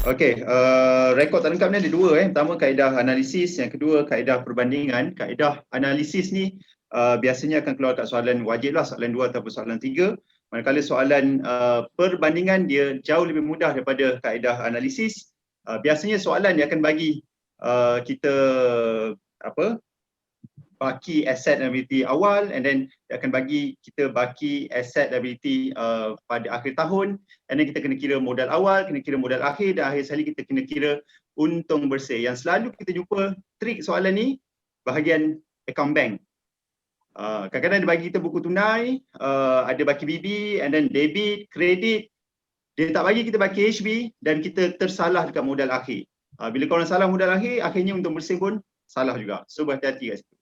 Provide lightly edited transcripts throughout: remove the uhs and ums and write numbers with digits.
Okey, rekod tak lengkap ni ada dua. Pertama kaedah analisis, yang kedua kaedah perbandingan. Kaedah analisis ni biasanya akan keluar kat soalan wajib lah, soalan 2 ataupun soalan 3. Manakala soalan perbandingan dia jauh lebih mudah daripada kaedah analisis. Biasanya soalan dia akan bagi kita baki asset liability awal, and then dia akan bagi kita baki asset liability pada akhir tahun, and then kita kena kira modal awal, kena kira modal akhir, dan akhir sekali kita kena kira untung bersih. Yang selalu kita jumpa trik soalan ni bahagian account bank. Kadang-kadang dia bagi kita buku tunai, ada baki BB, and then debit, kredit. Dia tak bagi kita baki HB dan kita tersalah dekat modal akhir. Bila korang salah modal akhir, akhirnya untung bersih pun salah juga. So berhati-hati kat situ.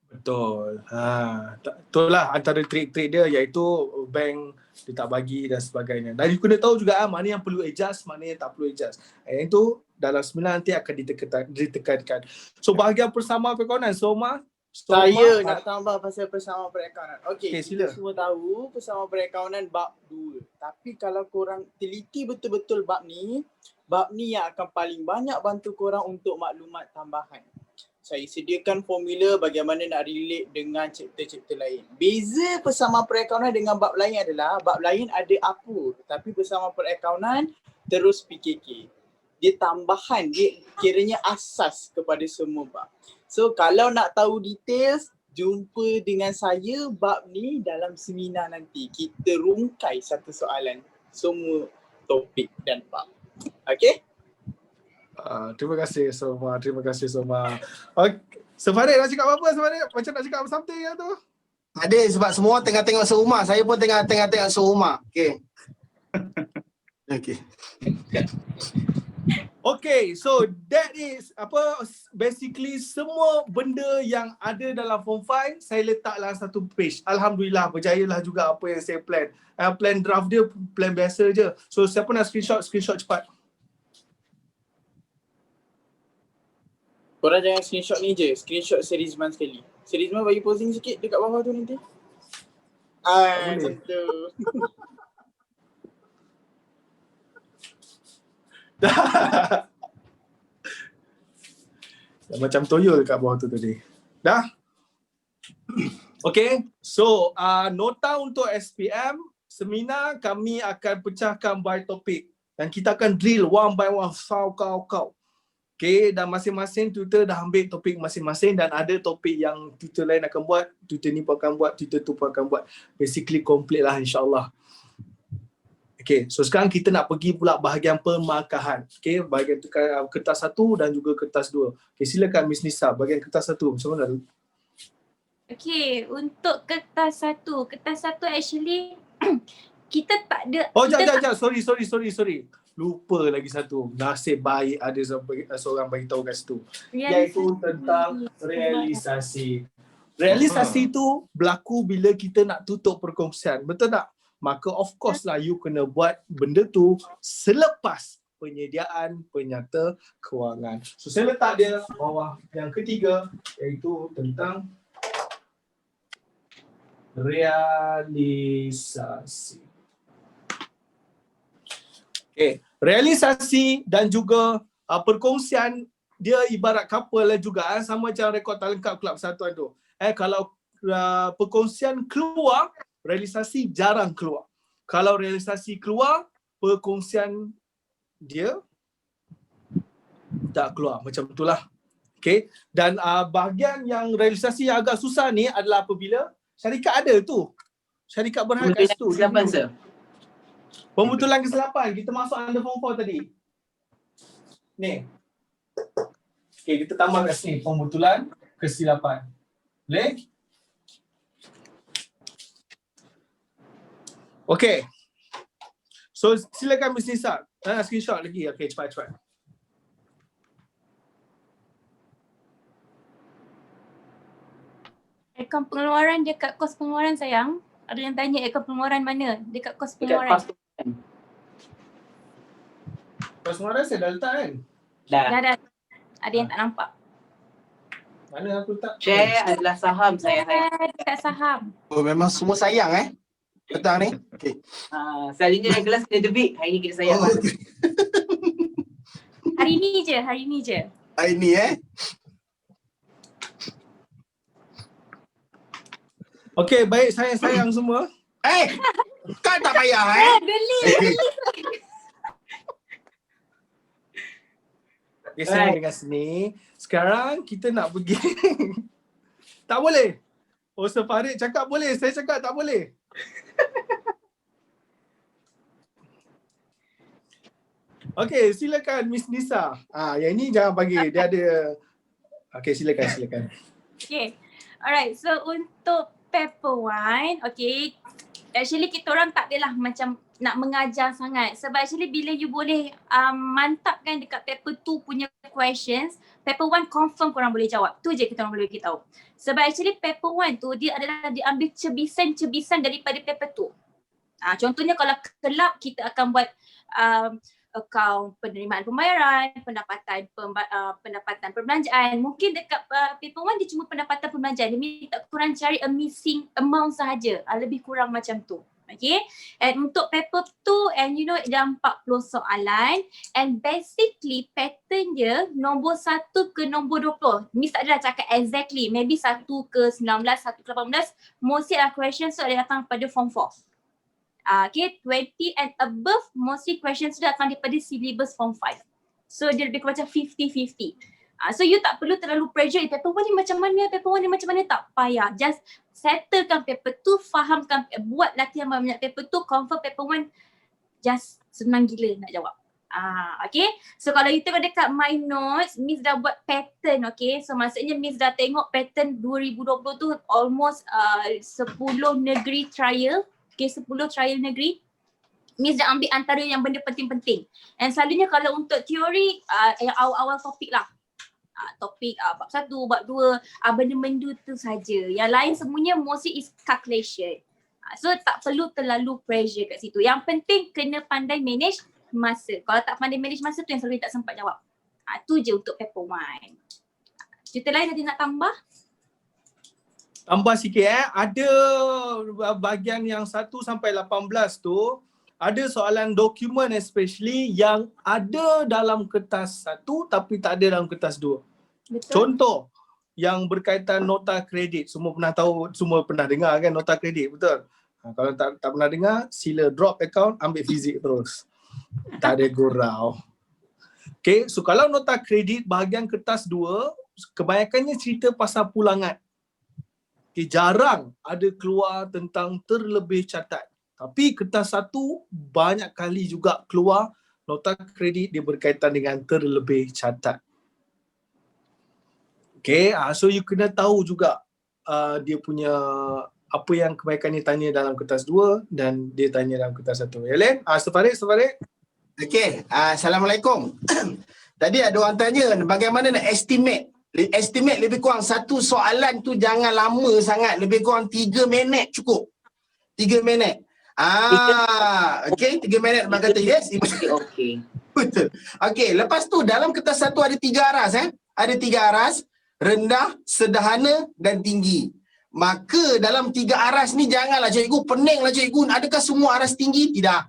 Betul. Itulah antara trik-trik dia, iaitu bank dia tak bagi dan sebagainya. Dan you kena tahu juga mana yang perlu adjust, mana yang tak perlu adjust. Yang itu dalam seminar nanti akan ditekankan. So bahagian bersama perkawanan, Soma, saya nak tambah pasal bersama perakaunan. Okey, sila. kita semua tahu bersama perakaunan bab 2. Tapi kalau korang teliti betul-betul bab ni yang akan paling banyak bantu korang untuk maklumat tambahan. Saya sediakan formula bagaimana nak relate dengan chapter-chapter lain. Beza bersama perakaunan dengan bab lain adalah bab lain ada apa, tapi bersama perakaunan terus PKK. Dia tambahan, dia kiranya asas kepada semua bab. So kalau nak tahu details, jumpa dengan saya bab ni dalam seminar nanti. Kita rungkai satu soalan, semua topik dan bab. Okay? Terima kasih Soma, Okay. Sefarid nak cakap apa Sefarid? Macam nak cakap something yang tu? Ada, sebab semua tengah tengok serumah. Saya pun tengah tengok serumah. Okay. Okay, so that is basically semua benda yang ada dalam form 5 saya letak dalam satu page. Alhamdulillah, berjayalah juga apa yang saya plan. Plan draft dia plan biasa je. So siapa nak screenshot cepat. Korang jangan screenshot ni je, screenshot Serizman sekali. Serizman bagi posing sikit dekat bawah tu nanti. Macam tu. Macam toyol kat bawah tu tadi. Dah? Okay, so nota untuk SPM, seminar kami akan pecahkan by topik. Dan kita akan drill one by one, kau. Okay, dan masing-masing tutor dah ambil topik masing-masing dan ada topik yang tutor lain akan buat, tutor ni pun akan buat, tutor tu pun akan buat. Basically complete lah insyaAllah. Okay, so sekarang kita nak pergi pula bahagian pemarkahan. Okay, bahagian kertas 1 dan juga kertas 2. Okay, silakan Miss Nisa, bahagian kertas 1 macam mana tu? Okay, untuk kertas 1 actually kita tak ada. Oh, jap. Sorry. Lupa lagi satu. Nasib baik ada seorang bagi tahu kat situ. Iaitu tentang realisasi. Realisasi tu berlaku bila kita nak tutup perkongsian. Betul tak? Maka of course lah you kena buat benda tu selepas penyediaan penyata kewangan. So saya letak dia bawah yang ketiga, iaitu tentang realisasi. Okay. Realisasi dan juga perkongsian dia ibarat couple lah juga, sama macam rekod tak lengkap kelab persatuan tu. Kalau perkongsian keluar, realisasi jarang keluar. Kalau realisasi keluar, perkongsian dia tak keluar. Macam itulah. Okay. Dan bahagian yang realisasi yang agak susah ni adalah apabila syarikat ada tu. Syarikat berhad kat situ. Pembetulan ke-8, kita masuk under form 4 tadi. Ni. Okay, kita tambah kat sini. Pembetulan ke-8. Boleh? Okay. So silakan Miss Nisa. Screenshot lagi. Okay, cepat. Akaun pengeluaran dekat kos pengeluaran sayang. Ada yang tanya akaun pengeluaran mana? Dekat kos pengeluaran. Kos pengeluaran saya dah letak kan? Dah. Ada yang tak nampak. Mana aku letak? Share adalah saham saya. Dekat saham. Oh, memang semua sayang petang ni. Okay. Selalunya dalam kelas kena debit. Hari ni kita sayang. Okay. Hari ni je. Ini Okey, baik sayang-sayang semua. Kau tak payah Geli. Okay, saya dengan sini. Sekarang kita nak pergi. Tak boleh. Oh, Farid cakap boleh. Saya cakap tak boleh. Okey, silakan Miss Nisa. Yang ni jangan bagi. Dia ada. Okey, silakan. Okay. Alright, so untuk paper 1, okay. Actually kita orang tak adalah macam nak mengajar sangat. Sebab actually bila you boleh mantapkan dekat paper 2 punya questions, paper 1 confirm korang boleh jawab. Tu je kita orang boleh beritahu. Sebab actually paper 1 tu dia adalah diambil cebisan-cebisan daripada paper 2. Contohnya kalau kelab kita akan buat akaun penerimaan pembayaran, pendapatan perbelanjaan. Mungkin dekat paper 1 dia cuma pendapatan perbelanjaan. Dia minta korang cari a missing amount sahaja. Lebih kurang macam tu. Okay. And untuk paper 2 and you know dia 40 soalan and basically pattern dia nombor 1 ke nombor 20. Miss tak adalah cakap exactly. Maybe 1 ke 19, 1 ke 18. Mostly questions tu ada datang pada form 4. Okay, 20 and above, mostly questions sudah datang daripada syllabus form 5. So dia lebih macam 50-50. So you tak perlu terlalu pressure, paper 1 ni macam mana, tak payah. Just settlekan paper 2, fahamkan, buat latihan banyak paper 2, confirm paper 1 just senang gila nak jawab. Okay, so kalau you tengok dekat my notes, Miss dah buat pattern, okay. So maksudnya Miss dah tengok pattern 2020 tu almost 10 negeri trial. Okay, 10 trial negeri. Miss dah ambil antara yang benda penting-penting. And selalunya kalau untuk teori, yang awal-awal topik lah. Topik bab 1, bab 2, benda-benda tu saja. Yang lain semuanya mostly is calculation. So tak perlu terlalu pressure kat situ. Yang penting kena pandai manage masa. Kalau tak pandai manage masa tu yang selalu tak sempat jawab. Tu je untuk paper 1. Cerita lain ada nak tambah? Tambah sikit ada bahagian yang 1 sampai 18 tu ada soalan dokumen especially yang ada dalam kertas 1 tapi tak ada dalam kertas 2. Betul. Contoh yang berkaitan nota kredit. Semua pernah tahu, semua pernah dengar kan nota kredit, betul? Kalau tak pernah dengar, sila drop account, ambil fizik terus. Tak ada gurau. Okay, so kalau nota kredit bahagian kertas 2, kebanyakannya cerita pasal pulangan. Jarang ada keluar tentang terlebih catat. Tapi kertas 1 banyak kali juga keluar nota kredit dia berkaitan dengan terlebih catat. Okay, so you kena tahu juga dia punya apa yang kebanyakan dia tanya dalam kertas 2 dan dia tanya dalam kertas 1. Helen, Farid. Okay, Assalamualaikum. Tadi ada orang tanya bagaimana nak estimate lebih kurang satu soalan tu jangan lama sangat, lebih kurang 3 minit cukup. 3 minit. Okay, 3 minit abang kata yes. Okay. Betul. Okay, lepas tu dalam kertas 1 ada 3 aras Ada 3 aras, rendah, sederhana dan tinggi. Maka dalam 3 aras ni janganlah cikgu peninglah cikgu, adakah semua aras tinggi? Tidak.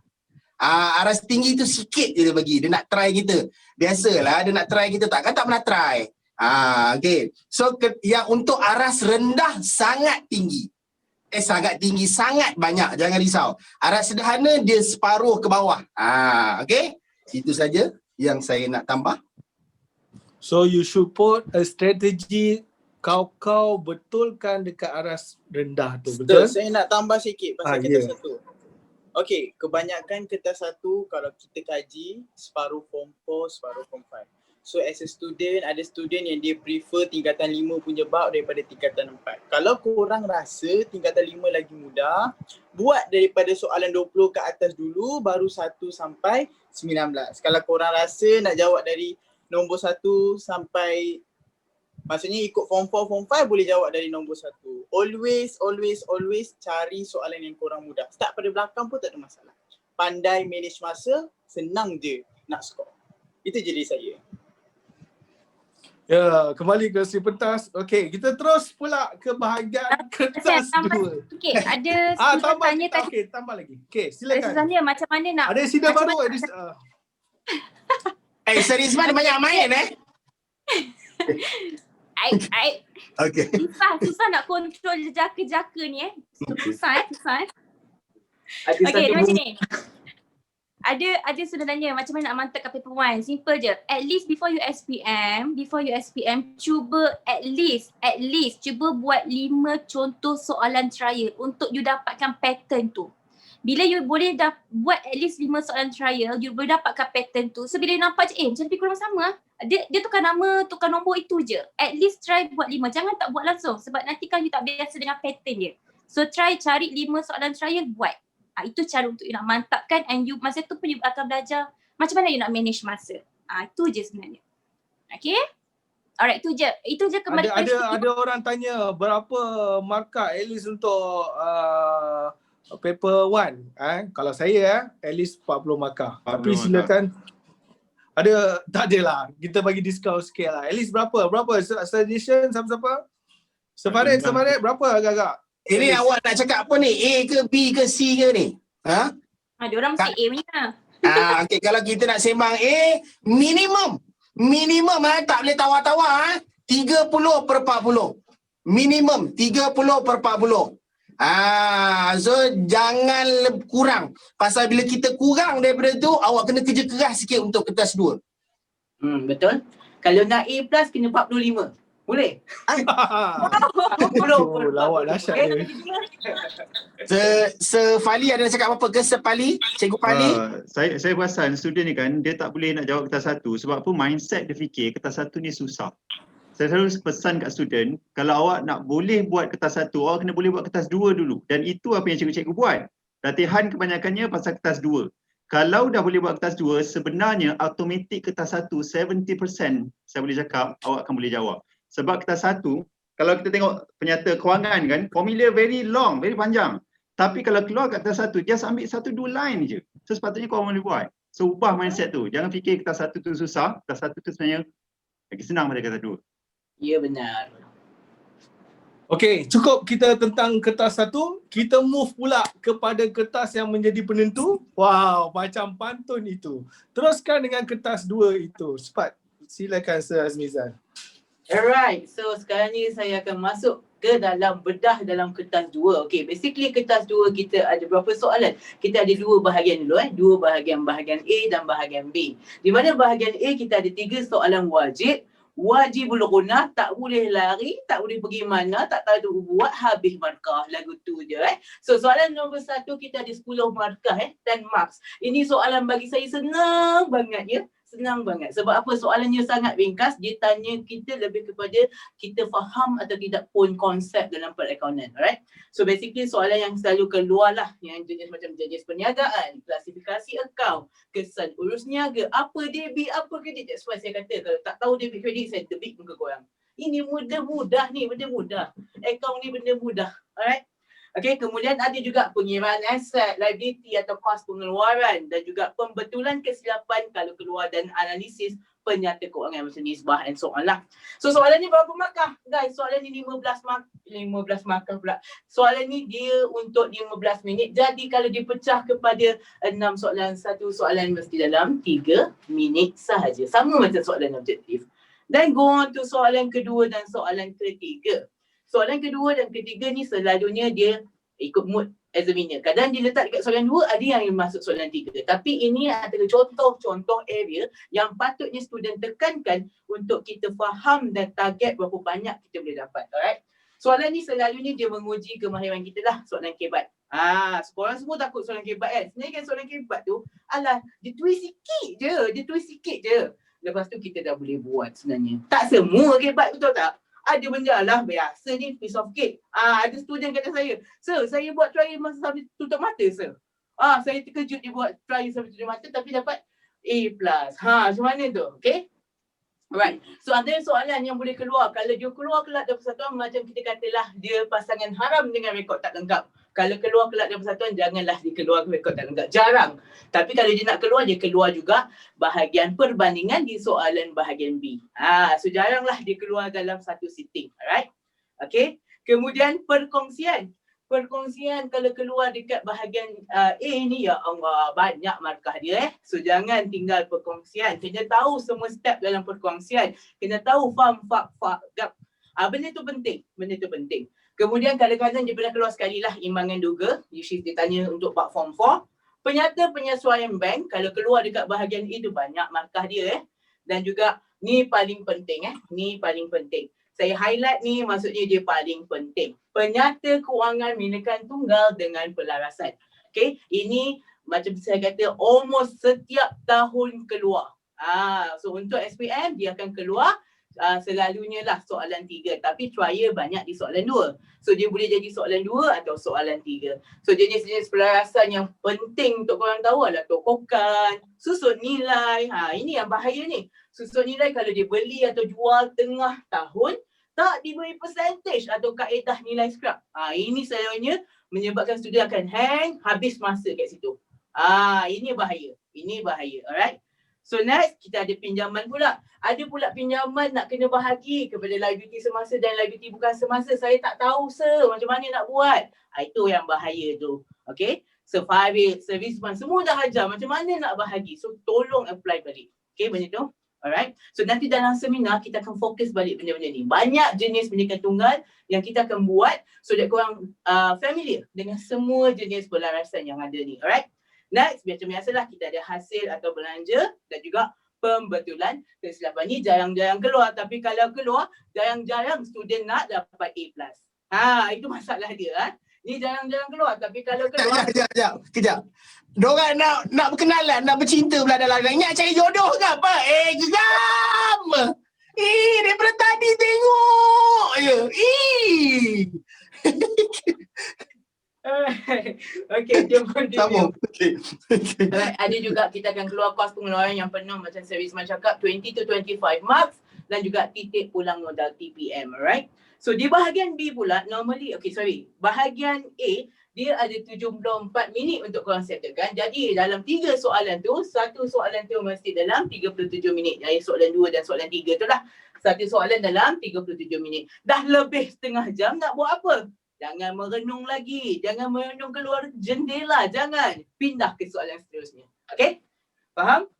Aras tinggi tu sikit je dia bagi, dia nak try kita. Biasalah dia nak try kita, takkan tak pernah try. Okay. So yang untuk aras rendah sangat tinggi. Sangat tinggi, sangat banyak. Jangan risau. Aras sederhana dia separuh ke bawah. Okay. Itu saja yang saya nak tambah. So you should put a strategy kau betulkan dekat aras rendah tu. Betul? Saya nak tambah sikit pasal kertas 1. Okay, kebanyakan kertas 1 kalau kita kaji separuh form 4, separuh form 5. So as a student, ada student yang dia prefer tingkatan 5 punya bab daripada tingkatan 4. Kalau korang rasa tingkatan 5 lagi mudah, buat daripada soalan 20 ke atas dulu, baru 1 sampai 19. Kalau korang rasa nak jawab dari nombor 1 sampai, maksudnya ikut form 4, form 5 boleh jawab dari nombor 1. Always cari soalan yang korang mudah. Start pada belakang pun tak ada masalah. Pandai manage masa, senang je nak score. Itu je dari saya. Ya, kembali ke si pentas. Okey, kita terus pula ke bahagian kertas 2. Okey, ada tambah tanya tadi. Okey, tambah lagi. Okey, silakan. Tanya macam mana nak Ada sida baru. Serizman banyak main Okay. Susah nak kontrol jaka-jaka ni Susah. Ada Okay, satu dia macam ni. Ada sebenarnya macam mana nak mantapkan paper 1. Simple je. At least before you SPM, cuba at least cuba buat 5 contoh soalan trial untuk you dapatkan pattern tu. Bila you boleh buat at least 5 soalan trial, you boleh dapatkan pattern tu. So bila you nampak je, macam lebih kurang sama. Dia tukar nama, tukar nombor itu je. At least try buat 5. Jangan tak buat langsung sebab nanti kan you tak biasa dengan pattern dia. So try cari 5 soalan trial, buat. Itu cara untuk you nak mantapkan, and you masa tu pun you akan belajar macam mana you nak manage masa. Itu je sebenarnya. Okay? Alright, itu je kembali Ada orang tanya berapa markah at least untuk paper 1. Kalau saya at least 40 markah. Tapi silakan tak adalah. Kita bagi diskaun sikit lah. At least berapa suggestion siapa-siapa? Sefarid berapa agak-agak? Ini awak nak cakap apa ni? A ke B ke C ke ni? Dia orang mesti A punya. Okay, kalau kita nak sembang A, minimum tak boleh tawar-tawar 30/40. Minimum 30/40. So jangan kurang. Pasal bila kita kurang daripada tu, awak kena kerja keras sikit untuk kertas 2. Betul. Kalau nak A plus kena 45. Boleh? Lawak dahsyat dia. Fali ada nak cakap apa ke Fali? Cikgu Fali? Saya perasan student ni kan, dia tak boleh nak jawab kertas 1 sebab apa, mindset dia fikir kertas 1 ni susah. Saya selalu pesan kat student, kalau awak nak boleh buat kertas 1, awak kena boleh buat kertas 2 dulu. Dan itu apa yang cikgu-cikgu buat. Latihan kebanyakannya pasal kertas 2. Kalau dah boleh buat kertas 2, sebenarnya automatik kertas 1, 70% saya boleh cakap awak akan boleh jawab. Sebab kertas 1, kalau kita tengok penyata kewangan kan, formula very long, very panjang. Tapi kalau keluar kat kertas 1, just ambil 1-2 line je. So sepatutnya korang boleh buat. So ubah mindset tu. Jangan fikir kertas 1 tu susah. Kertas 1 tu sebenarnya lagi senang daripada kertas 2. Ya, benar. Okay, cukup kita tentang kertas 1. Kita move pula kepada kertas yang menjadi penentu. Wow, macam pantun itu. Teruskan dengan kertas 2 itu. Cepat. Silakan Sir Azmizan. Alright, so sekarang ni saya akan masuk ke dalam bedah dalam kertas 2. Okay, basically kertas 2 kita ada berapa soalan? Kita ada 2 bahagian dulu bahagian A dan bahagian B. Di mana bahagian A kita ada 3 soalan wajib. Wajibul gunah, tak boleh lari, tak boleh pergi mana, tak tahu buat, habis markah, lagu tu je. So soalan nombor 1 kita ada 10 markah 10 marks. Ini soalan bagi saya senang banget ya. Senang banget. Sebab apa? Soalannya sangat ringkas. Dia tanya kita lebih kepada kita faham atau tidak pun konsep dalam perakaunan. Alright? So basically soalan yang selalu keluar lah. Yang jenis macam jenis perniagaan, klasifikasi akaun, kesan urus niaga, apa debit, apa kredit. That's why saya kata kalau tak tahu debit kredit, saya tebik muka korang. Ini mudah ni, benda mudah. Akaun ni benda mudah. Alright? Okay, kemudian ada juga pengiraan aset, liability atau kos pengeluaran dan juga pembetulan kesilapan kalau keluar dan analisis penyata keuangan macam nisbah and so on lah. So soalan ni berapa markah? Guys, soalan ni 15 markah pula. Soalan ni dia untuk 15 minit. Jadi kalau dipecah kepada 6 soalan, satu soalan mesti dalam 3 minit sahaja. Sama macam soalan objektif. Dan go on to soalan kedua dan soalan ketiga. Soalan kedua dan ketiga ni selalunya dia ikut mood examiner. Kadang dia letak dekat soalan 2, ada yang masuk soalan 3. Tapi ini adalah contoh-contoh area yang patutnya student tekankan untuk kita faham dan target berapa banyak kita boleh dapat. Alright? Soalan ni selalunya dia menguji kemahiran kita lah, soalan kebat. Korang semua takut soalan kebat kan? Sebenarnya kan soalan kebat tu, dia twist sikit je. Lepas tu kita dah boleh buat sebenarnya. Tak semua kebat, betul tak? Ada benda lah biasa ni piece of cake. Ada student kata saya, "Sir, saya buat trial masa sambil tutup mata, sir." Saya terkejut dia buat trial sambil tutup mata tapi dapat A+. Macam mana tu? Okay? Alright. So antara soalan yang boleh keluar, kalau dia keluar kelak dari persatuan, macam kita katalah dia pasangan haram dengan rekod tak lengkap. Kalau keluar kelak dari persatuan, janganlah dia keluar rekod tak lengkap. Jarang. Tapi kalau dia nak keluar, dia keluar juga bahagian perbandingan di soalan bahagian B. So jaranglah dia keluar dalam satu sitting. Alright. Okay. Kemudian perkongsian. perkongsian kalau keluar dekat bahagian A ni, ya Allah, banyak markah dia. So jangan tinggal perkongsian. Kena tahu semua step dalam perkongsian. Kena tahu faham, gap. Benda tu penting. Kemudian kadang-kadang dia pernah keluar sekali lah imbangan duga. Usually dia tanya untuk bab form 4. Penyata penyesuaian bank, kalau keluar dekat bahagian A tu banyak markah dia. Dan juga ni paling penting. Ni paling penting. Saya highlight ni, maksudnya dia paling penting. Penyata kewangan menekan tunggal dengan pelarasan. Okay, ini macam saya kata almost setiap tahun keluar. So untuk SPM dia akan keluar selalunya lah soalan 3. Tapi trial banyak di soalan 2. So dia boleh jadi soalan 2 atau soalan 3. So jenis-jenis pelarasan yang penting untuk korang tahu adalah tokokan, susun nilai. Ini yang bahaya ni. Susun nilai kalau dia beli atau jual tengah tahun, tak diberi percentage atau kaedah nilai scrap. Ini selalunya menyebabkan student akan hang, habis masa kat situ. Ini bahaya. Alright. So next, kita ada pinjaman pula. Ada pula pinjaman nak kena bahagi kepada liability semasa dan liability bukan semasa. Saya tak tahu macam mana nak buat. Itu yang bahaya tu. Okay. So 5 service fund semua dah ajar macam mana nak bahagi. So tolong apply balik. Okay, benda tu. Alright. So nanti dalam seminar kita akan fokus balik benda-benda ni. Banyak jenis pendidikan tunggal yang kita akan buat so that korang familiar dengan semua jenis pelarasan yang ada ni. Alright. Next, macam biasalah kita ada hasil atau belanja dan juga pembetulan. Kesilapan ni jarang-jarang keluar, tapi kalau keluar jarang-jarang student nak dapat A+. Itu masalah dia. Ni jarang-jarang keluar, tapi kalau keluar Kejap. Diorang nak berkenalan, nak bercinta pula dalam nak cari jodoh ke apa? Geram! Daripada tadi tengok je. Okay, dia continue. Sambung. Okay. Ada juga kita akan keluar kos pengeluaran yang penuh macam Servisman cakap 20 to 25 marks dan juga titik pulang modal TPM. Alright. So di bahagian B pula normally, bahagian A dia ada 74 minit untuk korang settlekan. Jadi dalam 3 soalan tu, satu soalan tu mesti dalam 37 minit. Jadi soalan 2 dan soalan 3 tu lah. Satu soalan dalam 37 minit. Dah lebih setengah jam nak buat apa? Jangan merenung lagi. Jangan merenung keluar jendela. Jangan. Pindah ke soalan seterusnya. Okay? Faham?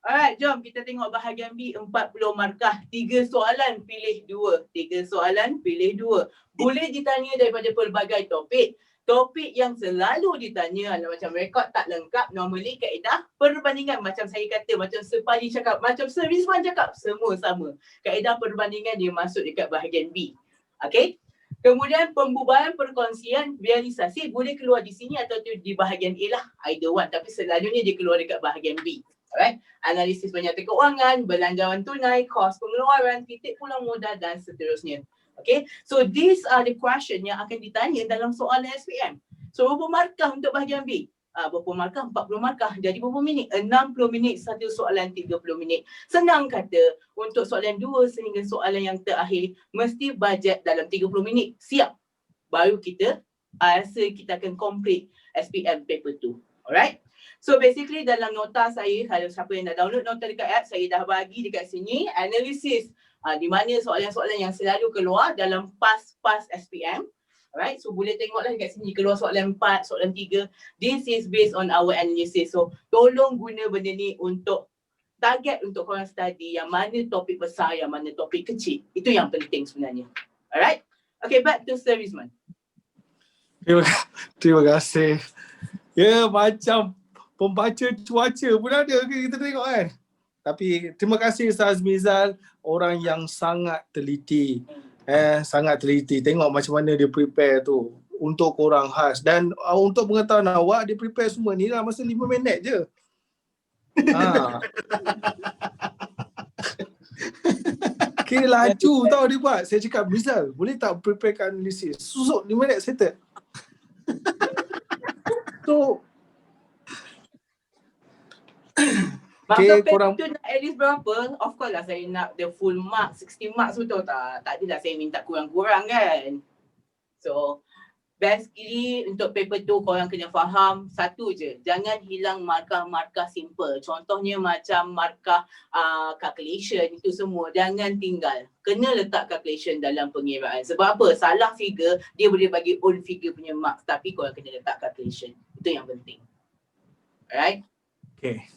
Alright, jom kita tengok bahagian B 40 markah. 3 soalan pilih 2. 3 soalan pilih 2. Boleh ditanya daripada pelbagai topik. Topik yang selalu ditanya adalah macam rekod tak lengkap. Normally kaedah perbandingan. Macam saya kata, macam Sepadi cakap, macam Servisman cakap. Semua sama. Kaedah perbandingan dia masuk dekat bahagian B. Okay? Kemudian pembubaran perkongsian realisasi boleh keluar di sini atau di bahagian A lah. Either one. Tapi selalunya dia keluar dekat bahagian B. Alright. Analisis penyata keuangan, belanjawan tunai, kos pengeluaran, titik pulang modal dan seterusnya. Okay. So these are the question yang akan ditanya dalam soalan SPM. So berapa markah untuk bahagian B? Berapa markah? 40 markah. Jadi berapa minit? 60 minit satu soalan 30 minit. Senang kata untuk soalan 2 sehingga soalan yang terakhir mesti bajet dalam 30 minit. Siap. Baru kita rasa kita akan complete SPM paper 2. Alright. So basically dalam nota saya, kalau siapa yang dah download nota dekat app, saya dah bagi dekat sini analisis di mana soalan-soalan yang selalu keluar dalam PAS SPM. Alright, so boleh tengoklah dekat sini keluar soalan 4, soalan 3. This is based on our analysis. So tolong guna benda ni untuk target untuk korang study yang mana topik besar, yang mana topik kecil. Itu yang penting sebenarnya. Alright. Okay, back to Servisman. Terima kasih. Ya, macam pembaca cuaca pun ada kita tengok kan. Tapi terima kasih Ustaz Mizal, orang yang sangat teliti. Sangat teliti. Tengok macam mana dia prepare tu untuk korang khas. Dan untuk pengetahuan awak, dia prepare semua ni lah masa 5 minit je. Kira laju tau dia buat. Saya cakap, Mizal, boleh tak preparekan analisis? Susuk 5 minit settle. So, Maka korang tu nak at least berapa? Of course lah saya nak the full mark, 60 marks betul tak? Tak adalah saya minta kurang-kurang kan. So basically untuk paper tu korang kena faham satu je, jangan hilang markah-markah simple. Contohnya macam markah calculation itu semua jangan tinggal. Kena letak calculation dalam pengiraan. Sebab apa? Salah figure dia boleh bagi own figure punya marks, tapi korang kena letak calculation. Itu yang penting. Alright? Okay.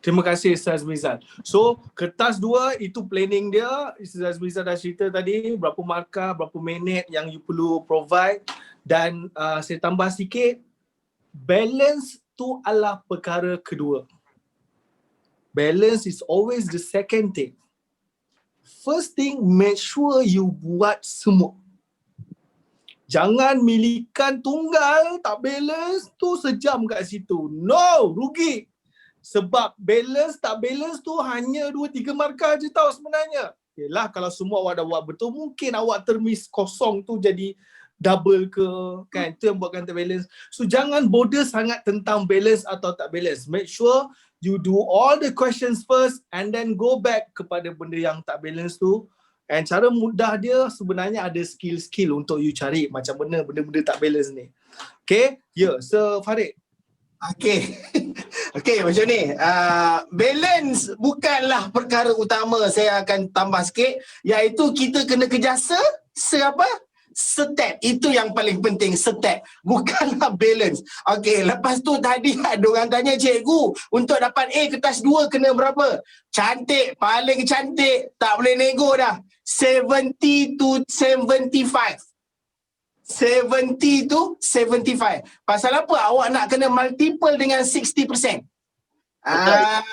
Terima kasih Ustaz Mizal. So kertas 2 itu planning dia. Ustaz Mizal dah cerita tadi berapa markah, berapa minit yang you perlu provide. Dan saya tambah sikit, balance tu adalah perkara kedua. Balance is always the second thing. First thing, make sure you buat semua. Jangan milikan tunggal, tak balance tu sejam kat situ. No, rugi. Sebab balance tak balance tu hanya 2-3 markah je tau sebenarnya. Yelah kalau semua awak dah buat betul, mungkin awak termiss kosong tu jadi double ke, kan? Itu yang buatkan tak balance. So jangan bother sangat tentang balance atau tak balance. Make sure you do all the questions first and then go back kepada benda yang tak balance tu. And cara mudah dia sebenarnya ada skill-skill untuk you cari macam mana benda-benda tak balance ni. Okay, so Farid. Okay. Okay, macam ni. Balance bukanlah perkara utama. Saya akan tambah sikit, iaitu kita kena kejar step. Itu yang paling penting, step. Bukanlah balance. Okay, lepas tu tadi ada orang tanya, cikgu, untuk dapat A kertas 2 kena berapa? Cantik, paling cantik. Tak boleh nego dah. 70 to 75. 70 to 75. Pasal apa? Awak nak kena multiple dengan 60%.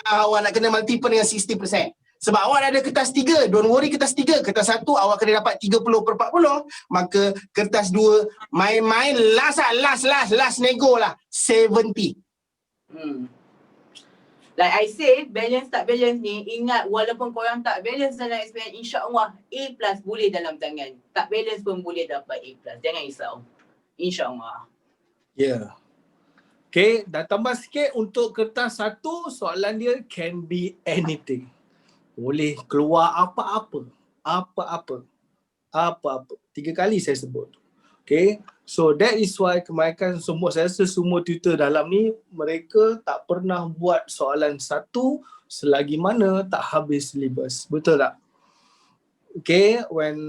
Awak nak kena multiple dengan 60%. Sebab awak dah ada kertas 3, don't worry kertas 3. Kertas 1 awak kena dapat 30/40. Maka kertas 2 main-main last nego lah 70. Like I say, balance tak balance ni, ingat walaupun korang tak balance dalam SPM, insya-Allah A+ boleh dalam tangan. Tak balance pun boleh dapat A+. Jangan risau. Insya-Allah. Yeah. Okay, dah tambah sikit untuk kertas 1, soalan dia can be anything. Boleh keluar apa-apa. 3 kali saya sebut. Okay, so that is why kebanyakan saya rasa semua tutor dalam ni, mereka tak pernah buat soalan 1 selagi mana tak habis syllabus. Betul tak? Okay, when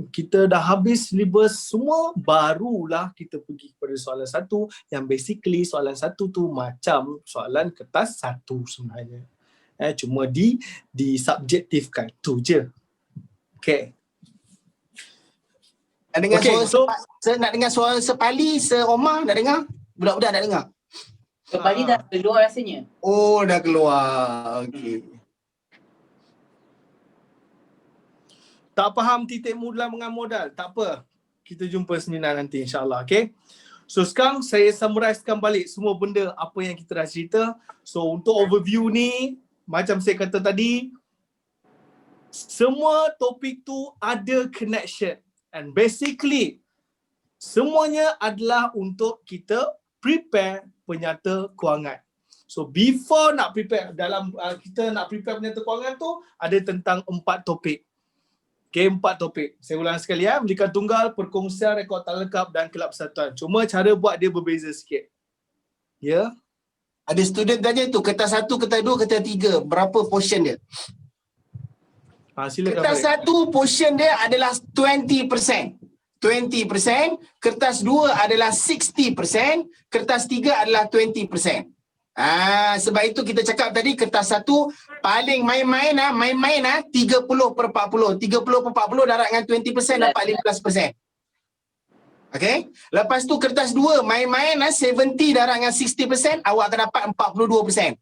kita dah habis syllabus semua, barulah kita pergi kepada soalan 1 yang basically soalan 1 tu macam soalan kertas 1 sebenarnya. Cuma disubjektifkan, tu je. Okay. Nak dengar nak dengar suara Sepali, Seomar, nak dengar? Budak-budak nak dengar? Sepali dah keluar rasanya. Oh, dah keluar. Okey. Tak faham titik mula dengan modal, tak apa. Kita jumpa seminar nanti insyaAllah, okay? So sekarang saya summarizekan balik semua benda apa yang kita dah cerita. So untuk overview ni, macam saya kata tadi, semua topik tu ada connection. And basically, semuanya adalah untuk kita prepare penyata kewangan. So before nak prepare, dalam kita nak prepare penyata kewangan tu, ada tentang 4 topik. Okay, 4 topik. Saya ulang sekali ya. Belikan tunggal, perkongsian, rekod tak lengkap dan kelab persatuan. Cuma cara buat dia berbeza sikit. Ya. Ada student tanya tu, kertas 1, kertas 2, kertas 3. Berapa portion dia? Silakan. Kertas 1 portion dia adalah 20%. 20%. Kertas 2 adalah 60%. Kertas 3 adalah 20%. Sebab itu kita cakap tadi kertas 1 paling main-main 30/40. 30/40 darab dengan 20% dapat 15%. Okay. Lepas tu kertas 2 main-main 70 darab dengan 60%, awak akan dapat 42%.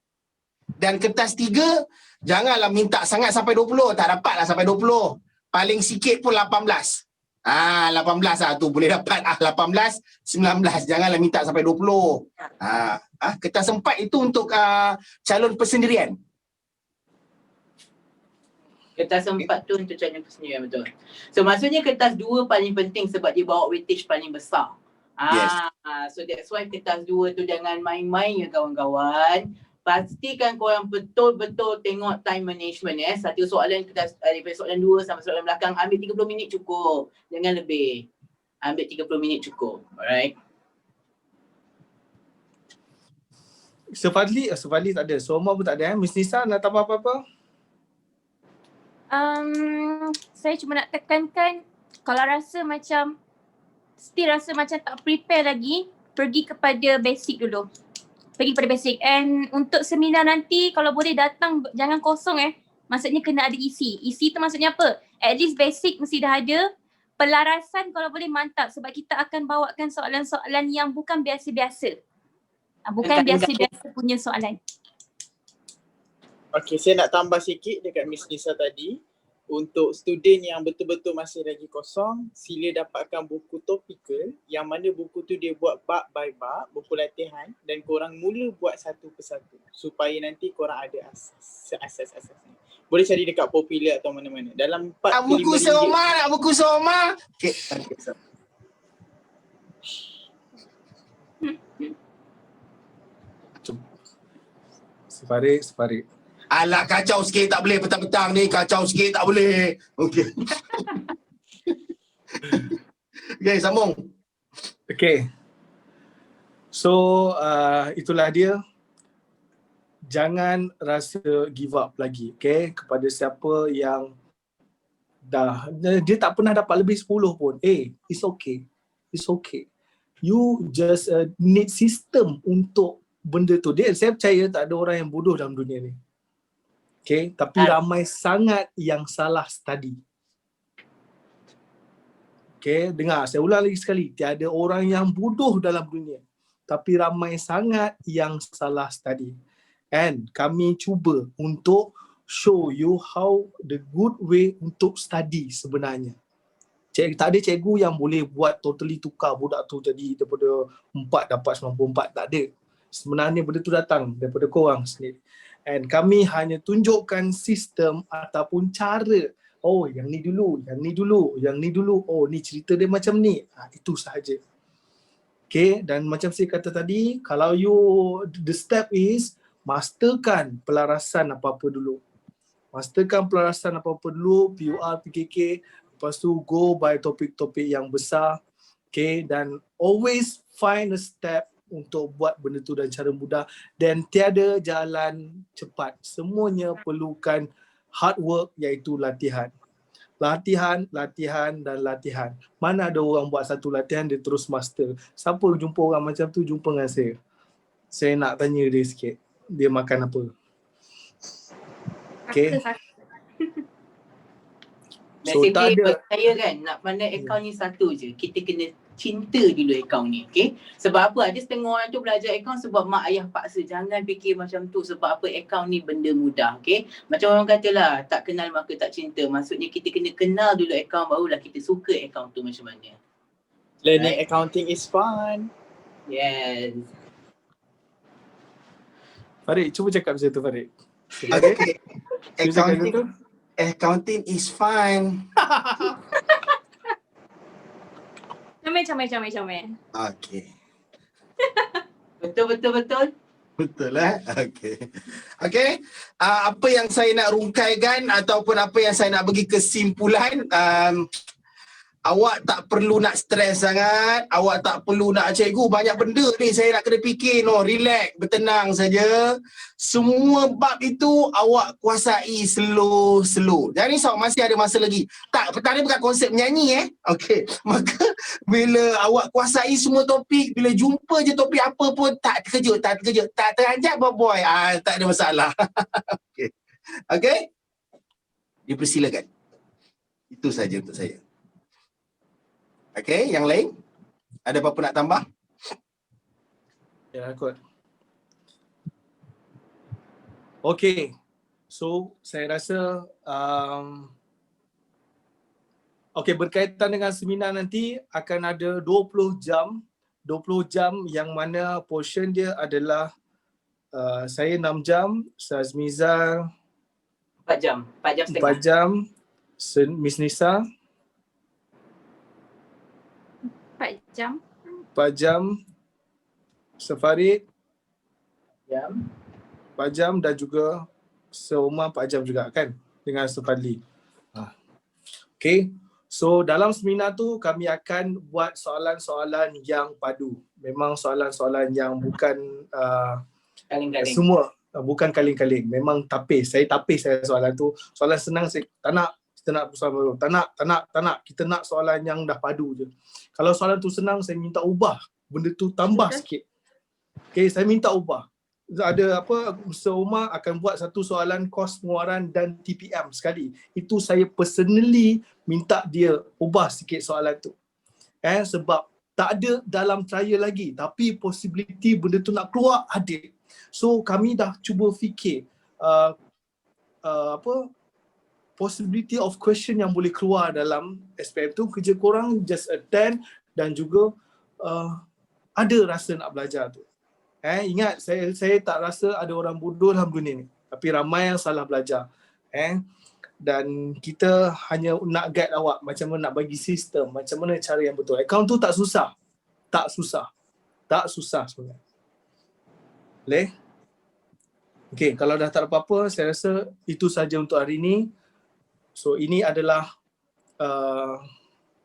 Dan kertas 3 janganlah minta sangat sampai 20, tak dapatlah sampai 20. Paling sikit pun 18. 18 tu boleh dapat 18, 19. Janganlah minta sampai 20. Kertas 4 itu untuk calon persendirian. Kertas 4 tu untuk calon persendirian, betul. So maksudnya kertas 2 paling penting sebab dia bawa weightage paling besar. Yes. So that's why kertas 2 tu jangan main-main ya kawan-kawan. Pastikan korang betul-betul tengok time management. Satu soalan kertas, daripada soalan 2 sampai soalan belakang, ambil 30 minit cukup. Jangan lebih. ambil 30 minit cukup. Alright. Sefadli tak ada. Soma pun tak ada. Miss Nisa nak tambah apa-apa? Saya cuma nak tekankan kalau rasa macam tak prepare lagi, pergi kepada basic dulu. Pergi kepada basic. And untuk seminar nanti kalau boleh datang jangan kosong Maksudnya kena ada isi. Isi tu maksudnya apa? At least basic mesti dah ada. Pelarasan kalau boleh mantap sebab kita akan bawakan soalan-soalan yang bukan biasa-biasa. Bukan biasa-biasa punya soalan. Okay, saya nak tambah sikit dekat Miss Nisa tadi. Untuk student yang betul-betul masih lagi kosong, sila dapatkan buku topikal yang mana buku tu dia buat bab by bab, buku latihan, dan korang mula buat satu persatu supaya nanti korang ada asas. Boleh cari dekat Popular atau mana-mana. Dalam 4 Nak buku Soma. Okay. Separik. Alah, kacau sikit tak boleh petang-petang ni. Kacau sikit tak boleh. Okey. Okay, sambung. Okay. So, itulah dia. Jangan rasa give up lagi. Okay. Kepada siapa yang dia tak pernah dapat lebih 10 pun. It's okay. It's okay. You just need system untuk benda tu. Saya percaya tak ada orang yang bodoh dalam dunia ni. Okay, tapi ramai sangat yang salah study. Okay, dengar saya ulang lagi sekali. Tiada orang yang bodoh dalam dunia. Tapi ramai sangat yang salah study. And kami cuba untuk show you how the good way untuk study sebenarnya. Tak ada cikgu yang boleh buat totally tukar budak tu jadi daripada 4 dapat 94. Tak ada. Sebenarnya benda tu datang daripada korang sendiri. And kami hanya tunjukkan sistem ataupun cara. Oh, yang ni dulu. Oh, ni cerita dia macam ni. Itu sahaja. Okay, dan macam saya kata tadi, kalau the step is masterkan pelarasan apa-apa dulu. PUR, PKK. Lepas tu go by topik-topik yang besar. Okay, dan always find a step untuk buat benda tu dan cara mudah, dan tiada jalan cepat. Semuanya perlukan hard work, iaitu latihan. Latihan. Mana ada orang buat satu latihan dia terus master. Siapa jumpa orang macam tu, jumpa dengan saya. Saya nak tanya dia sikit. Dia makan apa? Okay. So tak ada. Saya kan nak pandai akaun ni satu je. Kita kena cinta dulu akaun ni, okay? Sebab apa? Ada setengah orang tu belajar akaun sebab mak ayah paksa. Jangan fikir macam tu. Sebab apa? Akaun ni benda mudah, okay? Macam orang kata lah, tak kenal maka tak cinta. Maksudnya kita kena kenal dulu akaun, barulah kita suka akaun tu macam mana. Learning accounting is fun. Yes. Farid, cuba cakap macam tu, Farid. Okay. Accounting. Accounting is fun. Comel. Okay. Betul. Betul Okay. Apa yang saya nak rungkaikan ataupun apa yang saya nak bagi kesimpulan, awak tak perlu nak stres sangat, awak tak perlu nak cikgu banyak benda ni saya nak kena fikir, relax, bertenang saja. Semua bab itu awak kuasai slow. Jangan risau, masih ada masa lagi. Pertama bukan konsep menyanyi Okey. Maka bila awak kuasai semua topik, bila jumpa je topik apa pun tak terkejut, tak teranjat boy. Tak ada masalah. Okey. Dipersilakan. Itu saja untuk saya. Okay, yang lain? Ada apa-apa nak tambah? Ya, kot. Okay. So, saya rasa berkaitan dengan seminar nanti akan ada 20 jam yang mana portion dia adalah saya 6 jam, Ustaz Miza 4 jam setengah. 4 jam, Miss Nisa 4 jam, Safarid 4 jam dan juga Soma 4 jam juga kan dengan Safadli. Okay. So dalam seminar tu kami akan buat soalan-soalan yang padu. Memang soalan-soalan yang bukan Kaling-kaling. semua bukan kaling-kaling. Memang tapis. Saya tapis saya soalan tu. Soalan senang saya tak nak. Kita nak soalan baru. Tak nak. Kita nak soalan yang dah padu je. Kalau soalan tu senang, saya minta ubah. Benda tu tambah sikit. Okay, saya minta ubah. Ada apa, Mr. Omar akan buat satu soalan kos pengeluaran dan TPM sekali. Itu saya personally minta dia ubah sikit soalan tu. Sebab tak ada dalam trial lagi. Tapi possibility benda tu nak keluar ada. So kami dah cuba fikir possibility of question yang boleh keluar dalam SPM tu. Kerja korang just attend dan juga ada rasa nak belajar tu. Ingat, saya tak rasa ada orang bodoh dalam dunia ni. Tapi ramai yang salah belajar. Dan kita hanya nak guide awak macam mana nak bagi sistem, macam mana cara yang betul. Account tu tak susah. Tak susah sebenarnya. Boleh? Okay, kalau dah tak ada apa-apa, saya rasa itu saja untuk hari ini. So ini adalah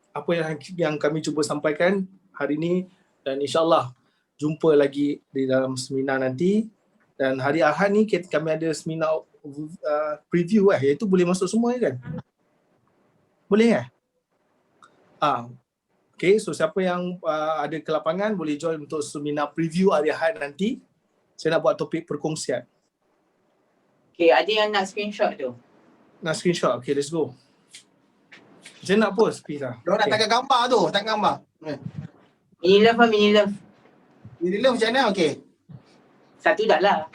apa yang kami cuba sampaikan hari ini, dan insyaAllah jumpa lagi di dalam seminar nanti. Dan hari Ahad ni kami ada seminar preview iaitu boleh masuk semua kan? Boleh Okay, so siapa yang ada kelapangan boleh join untuk seminar preview hari Ahad nanti. Saya nak buat topik perkongsian. Okay, ada yang nak screenshot tu. Nak screenshot? Okay, let's go. Macam nak post, Pizza? Diorang nak tangkap gambar tu, tangkap gambar. Mini love. Ini macam mana? Okay. Satu dah lah.